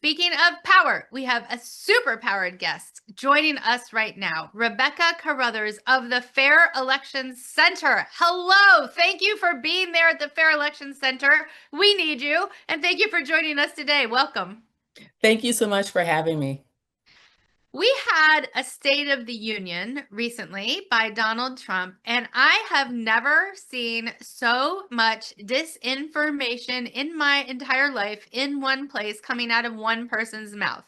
Speaking of power, we have a super powered guest joining us right now, Rebekah Caruthers of the Fair Elections Center. Hello. Thank you for being there at the Fair Elections Center. We need you. And thank you for joining us today. Welcome. Thank you so much for having me. We had a State of the Union recently by Donald Trump, and I have never seen so much disinformation in my entire life in one place coming out of one person's mouth.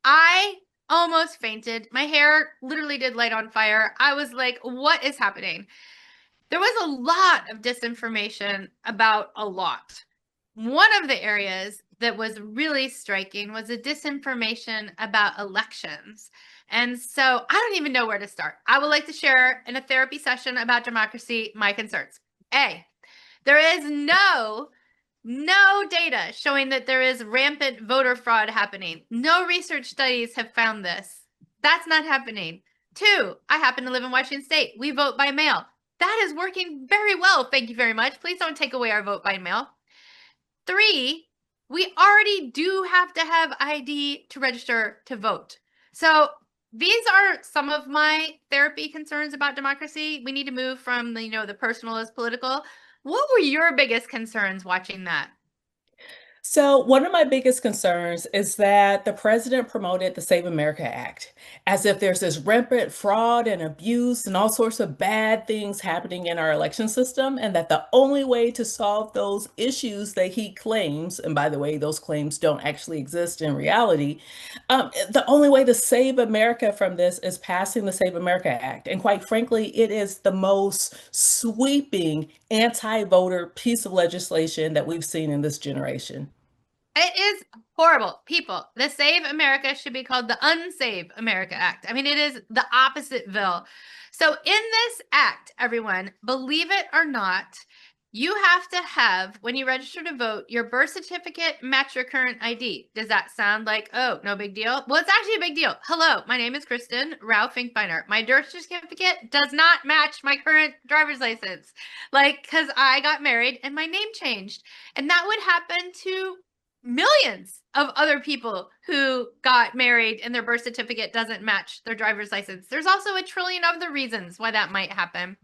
I almost fainted. My hair literally did light on fire. I was like, what is happening? There was a lot of disinformation about a lot. One of the areas that was really striking was the disinformation about elections. And so I don't even know where to start. I would like to share in a therapy session about democracy my concerns. A, there is no data showing that there is rampant voter fraud happening. No research studies have found this. That's not happening. Two, I happen to live in Washington State. We vote by mail. That is working very well. Thank you very much. Please don't take away our vote by mail. Three, we already do have to have ID to register to vote. So these are some of my therapy concerns about democracy. We need to move from the personal as political. What were your biggest concerns watching that? So, one of my biggest concerns is that the president promoted the Save America Act as if there's this rampant fraud and abuse and all sorts of bad things happening in our election system, and that the only way to solve those issues that he claims, and by the way, those claims don't actually exist in reality, the only way to save America from this is passing the Save America Act. And quite frankly, it is the most sweeping anti voter piece of legislation that we've seen in this generation. It is horrible. People, the Save America should be called the Unsave America Act. I mean, it is the opposite bill. So in this act, everyone, believe it or not, you have to have, when you register to vote, your birth certificate match your current ID. Does that sound like, oh, no big deal? Well, it's actually a big deal. Hello, my name is Kristen Rao Finkbeiner. My birth certificate does not match my current driver's license. Because I got married and my name changed. And that would happen to millions of other people who got married and their birth certificate doesn't match their driver's license. There's also a trillion other reasons why that might happen.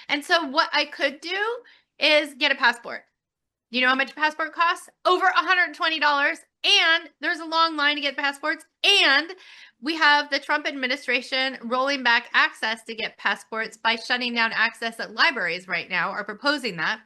And so what I could do is get a passport. You know how much a passport costs? Over $120. And there's a long line to get passports. And we have the Trump administration rolling back access to get passports by shutting down access at libraries right now, or proposing that.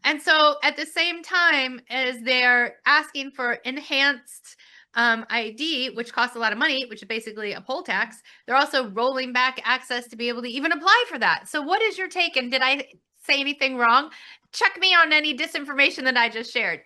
And so at the same time as they're asking for enhanced ID, which costs a lot of money, which is basically a poll tax, they're also rolling back access to be able to even apply for that. So what is your take? And did I say anything wrong? Check me on any disinformation that I just shared.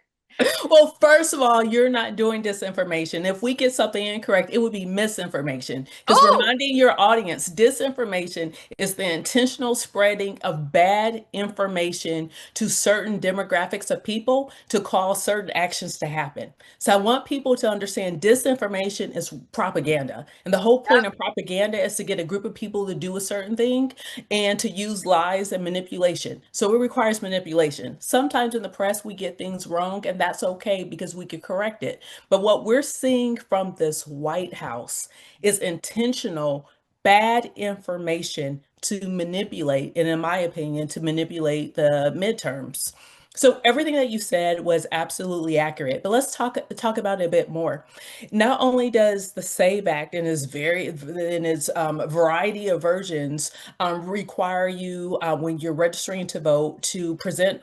Well, first of all, you're not doing disinformation. If we get something incorrect, it would be misinformation. Because Oh, reminding your audience, disinformation is the intentional spreading of bad information to certain demographics of people to cause certain actions to happen. So I want people to understand disinformation is propaganda. And the whole point yep. of propaganda is to get a group of people to do a certain thing and to use lies and manipulation. So it requires manipulation. Sometimes in the press, we get things wrong, and that's okay because we could correct it. But what we're seeing from this White House is intentional bad information to manipulate, and in my opinion, to manipulate the midterms. So everything that you said was absolutely accurate, but let's talk about it a bit more. Not only does the SAVE Act in its variety of versions require you when you're registering to vote to present,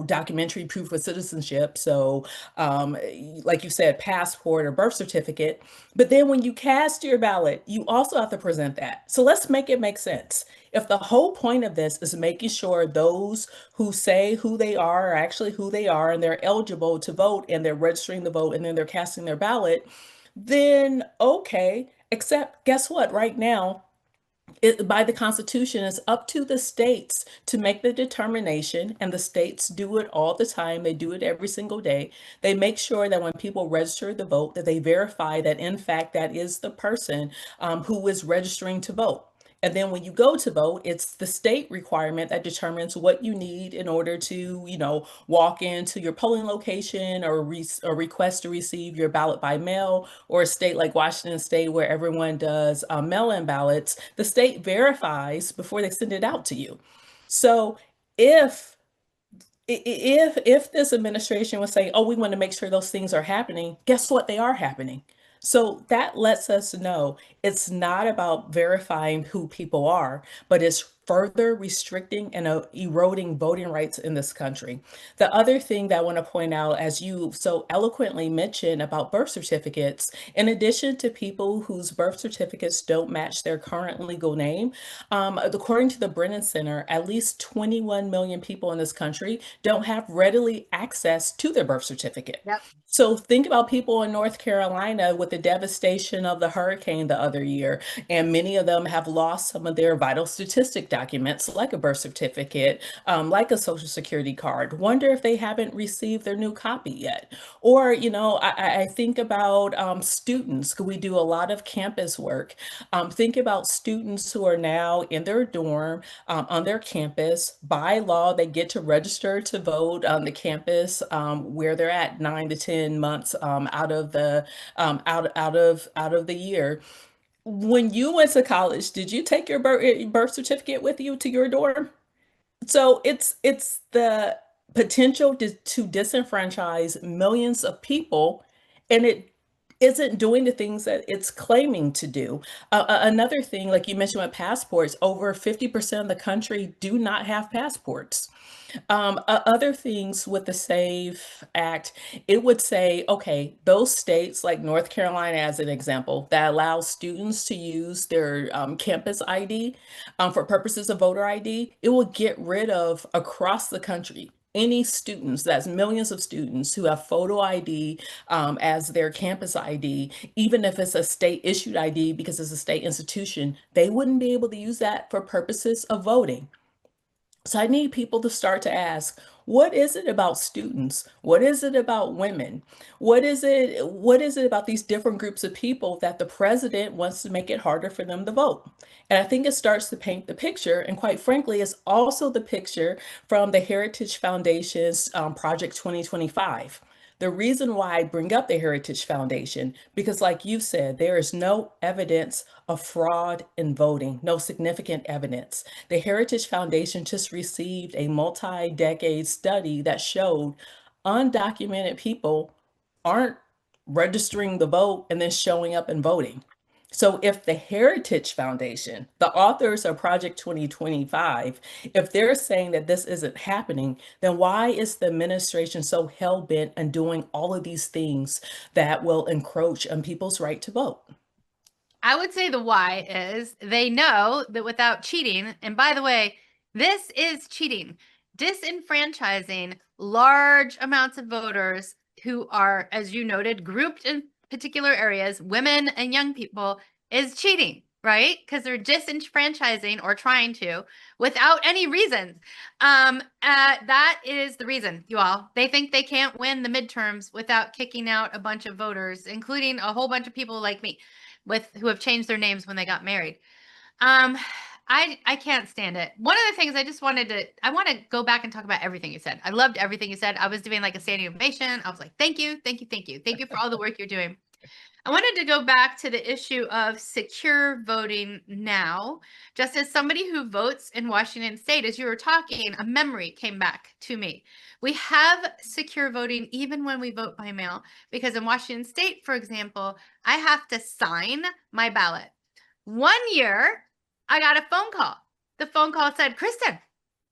documentary proof of citizenship. So, like you said, passport or birth certificate. But then when you cast your ballot, you also have to present that. So let's make it make sense. If the whole point of this is making sure those who say who they are actually who they are and they're eligible to vote and they're registering to vote and then they're casting their ballot, then okay. Except guess what? Right now, by the Constitution, it's up to the states to make the determination, and the states do it all the time. They do it every single day. They make sure that when people register to vote, that they verify that in fact that is the person who is registering to vote. And then when you go to vote, it's the state requirement that determines what you need in order to, walk into your polling location or request to receive your ballot by mail, or a state like Washington State where everyone does mail-in ballots. The state verifies before they send it out to you. So if if this administration was saying, "Oh, we want to make sure those things are happening," guess what? They are happening. So that lets us know it's not about verifying who people are, but it's further restricting and eroding voting rights in this country. The other thing that I want to point out, as you so eloquently mentioned about birth certificates, in addition to people whose birth certificates don't match their current legal name, according to the Brennan Center, at least 21 million people in this country don't have readily access to their birth certificate. Yep. So think about people in North Carolina with the devastation of the hurricane the other year, and many of them have lost some of their vital statistic documents, like a birth certificate, like a social security card. Wonder if they haven't received their new copy yet. Or, I think about students, 'cause we do a lot of campus work. Think about students who are now in their dorm, on their campus. By law, they get to register to vote on the campus where they're at 9 to 10 months out of the out of the year. When you went to college, did you take your birth certificate with you to your dorm? So it's the potential to disenfranchise millions of people, and it isn't doing the things that it's claiming to do. Another thing, like you mentioned with passports, over 50% of the country do not have passports. Other things with the SAVE Act, it would say, okay, those states like North Carolina, as an example, that allow students to use their campus ID for purposes of voter ID, it will get rid of across the country any students, that's millions of students who have photo ID as their campus ID, even if it's a state issued ID because it's a state institution, they wouldn't be able to use that for purposes of voting. So I need people to start to ask, what is it about students? What is it about women? What is it about these different groups of people that the president wants to make it harder for them to vote? And I think it starts to paint the picture. And quite frankly, it's also the picture from the Heritage Foundation's Project 2025. The reason why I bring up the Heritage Foundation, because like you said, there is no evidence of fraud in voting, no significant evidence. The Heritage Foundation just received a multi-decade study that showed undocumented people aren't registering the vote and then showing up and voting. So if the Heritage Foundation, the authors of Project 2025, if they're saying that this isn't happening, then why is the administration so hell-bent on doing all of these things that will encroach on people's right to vote? I would say the why is they know that without cheating, and by the way, this is cheating, disenfranchising large amounts of voters who are, as you noted, grouped in particular areas, women and young people, is cheating, right? Because they're disenfranchising or trying to without any reasons. That is the reason, you all. They think they can't win the midterms without kicking out a bunch of voters, including a whole bunch of people like me who have changed their names when they got married. I can't stand it. One of the things I want to go back and talk about everything you said. I loved everything you said. I was doing like a standing ovation. I was like, thank you, thank you, thank you. Thank you for all the work you're doing. I wanted to go back to the issue of secure voting now. Just as somebody who votes in Washington State, as you were talking, a memory came back to me. We have secure voting even when we vote by mail, because in Washington State, for example, I have to sign my ballot. One year, I got a phone call. The phone call said, Kristen,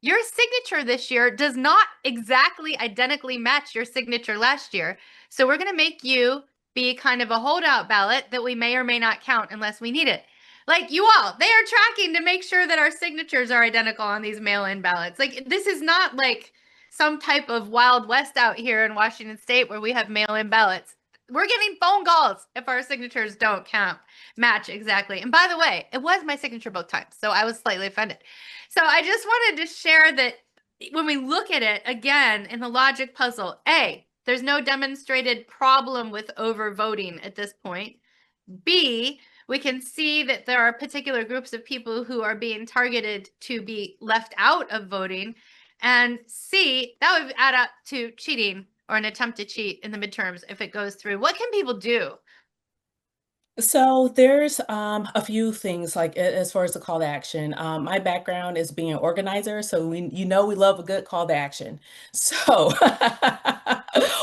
your signature this year does not exactly identically match your signature last year. So we're going to make you be kind of a holdout ballot that we may or may not count unless we need it. Like, you all, they are tracking to make sure that our signatures are identical on these mail-in ballots. Like, this is not like some type of Wild West out here in Washington State where we have mail-in ballots. We're getting phone calls if our signatures don't match exactly. And by the way, it was my signature both times, so I was slightly offended. So I just wanted to share that when we look at it again in the logic puzzle, A, there's no demonstrated problem with overvoting at this point. B, We can see that there are particular groups of people who are being targeted to be left out of voting. And C, that would add up to cheating or an attempt to cheat in the midterms if it goes through. What can people do? So there's a few things like as far as the call to action. My background is being an organizer, so we love a good call to action. So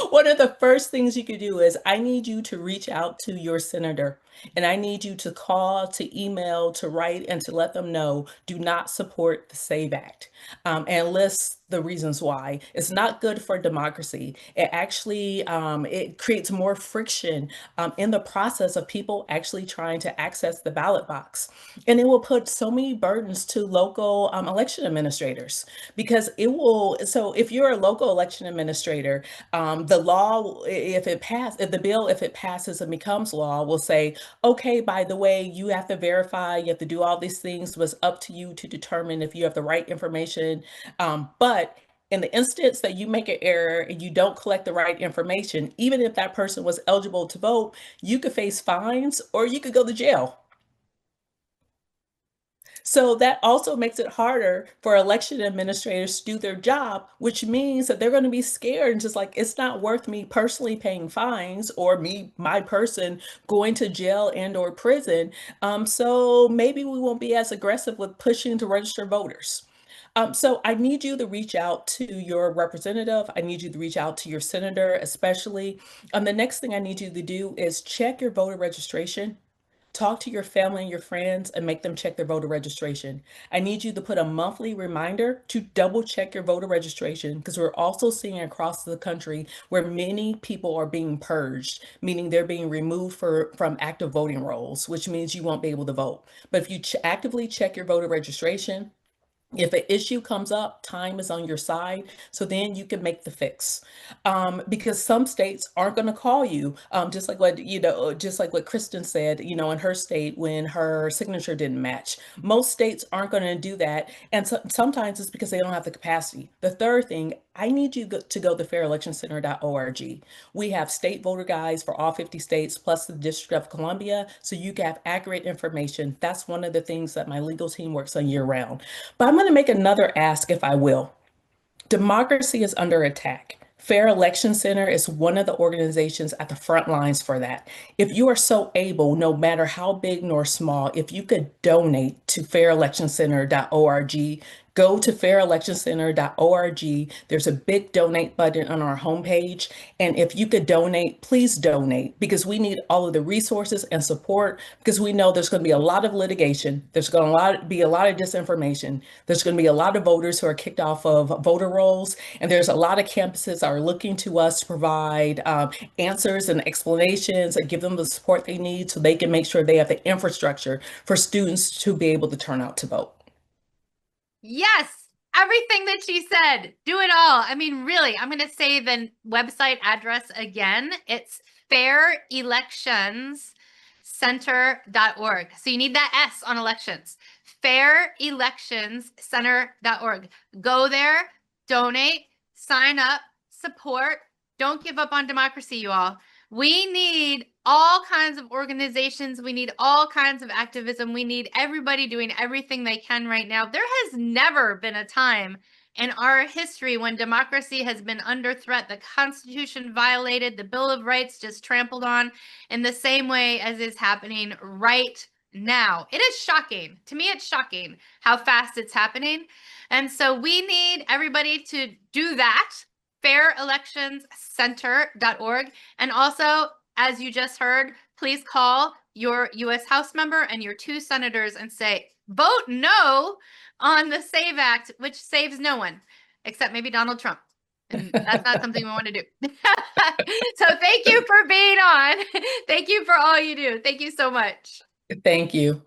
one of the first things you could do is I need you to reach out to your senator, and I need you to call, to email, to write, and to let them know do not support the SAVE Act, and list the reasons why. It's not good for democracy. It actually it creates more friction in the process of people actually trying to access the ballot box. And it will put so many burdens to local election administrators because it will. So if you're a local election administrator, the law, if the bill, if it passes and becomes law, will say, okay, by the way, you have to verify, you have to do all these things, was up to you to determine if you have the right information. But in the instance that you make an error and you don't collect the right information, even if that person was eligible to vote, you could face fines or you could go to jail. So that also makes it harder for election administrators to do their job, which means that they're going to be scared and just like, it's not worth me personally paying fines or my person going to jail and or prison. So maybe we won't be as aggressive with pushing to register voters. So I need you to reach out to your representative. I need you to reach out to your senator, especially. The next thing I need you to do is check your voter registration. Talk to your family and your friends and make them check their voter registration. I need you to put a monthly reminder to double check your voter registration because we're also seeing across the country where many people are being purged, meaning they're being removed from active voting rolls, which means you won't be able to vote. But if you actively check your voter registration, if an issue comes up, time is on your side, so then you can make the fix. Because some states aren't going to call you, just like what Kristen said, in her state when her signature didn't match. Most states aren't going to do that, and sometimes it's because they don't have the capacity. The third thing, I need you to go to fairelectioncenter.org. We have state voter guides for all 50 states, plus the District of Columbia, so you can have accurate information. That's one of the things that my legal team works on year round. But I'm going to make another ask, if I will. Democracy is under attack. Fair Election Center is one of the organizations at the front lines for that. If you are so able, no matter how big nor small, if you could donate to fairelectioncenter.org, go to fairelectioncenter.org. There's a big donate button on our homepage. And if you could donate, please donate because we need all of the resources and support because we know there's going to be a lot of litigation. There's going to be a lot of disinformation. There's going to be a lot of voters who are kicked off of voter rolls. And there's a lot of campuses that are looking to us to provide answers and explanations and give them the support they need so they can make sure they have the infrastructure for students to be able to turn out to vote. Yes, everything that she said. Do it all. I mean, really, I'm going to say the website address again. It's fairelectionscenter.org. So you need that S on elections. Fairelectionscenter.org. Go there, donate, sign up, support. Don't give up on democracy, you all. We need all kinds of organizations. We need all kinds of activism. We need everybody doing everything they can right now. There has never been a time in our history when democracy has been under threat, the Constitution violated, the Bill of Rights just trampled on in the same way as is happening right now. It is shocking. To me, it's shocking how fast it's happening. And so we need everybody to do that. fairelectionscenter.org. And also, as you just heard, please call your U.S. House member and your 2 senators and say, vote no on the SAVE Act, which saves no one, except maybe Donald Trump. And that's not something we want to do. So thank you for being on. Thank you for all you do. Thank you so much. Thank you.